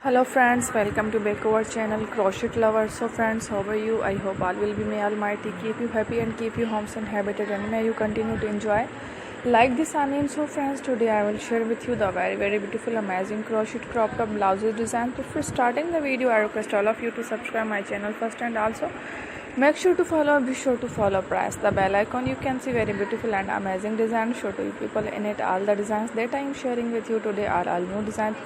Hello friends, welcome to back our channel Crochet Lovers. So friends, how are you? I hope all will be may almighty keep you happy and keep you homes and habited, and may you continue to enjoy like this. I mean, so friends, today I will share with you the very beautiful amazing crochet crop top blouses design. Before starting the video, I request all of you to subscribe my channel first, and also be sure to follow, press the bell icon. You can see very beautiful and amazing designs. Show to you people in it. All the designs that I am sharing with you today are all new designs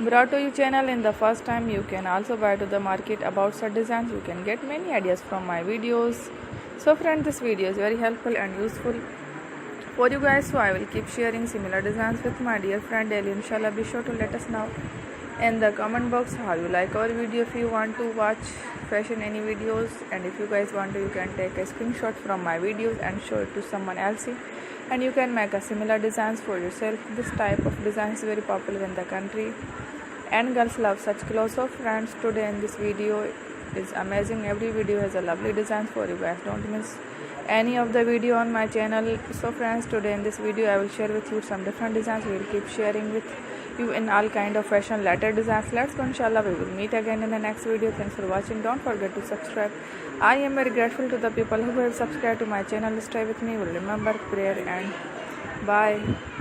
brought to you channel in the first time. You can also buy to the market about such designs. You can get many ideas from my videos. So friend, this video is very helpful and useful for you guys, so I will keep sharing similar designs with my dear friend daily, inshallah. Be sure to let us know in the comment box how you like our video. If you want to watch fashion any videos, and if you guys want to, you can take a screenshot from my videos and show it to someone else, and you can make a similar designs for yourself. This type of design is very popular in the country and girls love such clothes. So friends, today in this video is amazing. Every video has a lovely design for you guys. Don't miss any of the video on my channel. So friends, today in this video I will share with you some different designs. We will keep sharing with you in all kind of fashion letter designs. Let's go, inshallah. We will meet again in the next video. Thanks for watching. Don't forget to subscribe. I am very grateful to the people who have subscribed to my channel. Stay with me. Will remember prayer, and bye.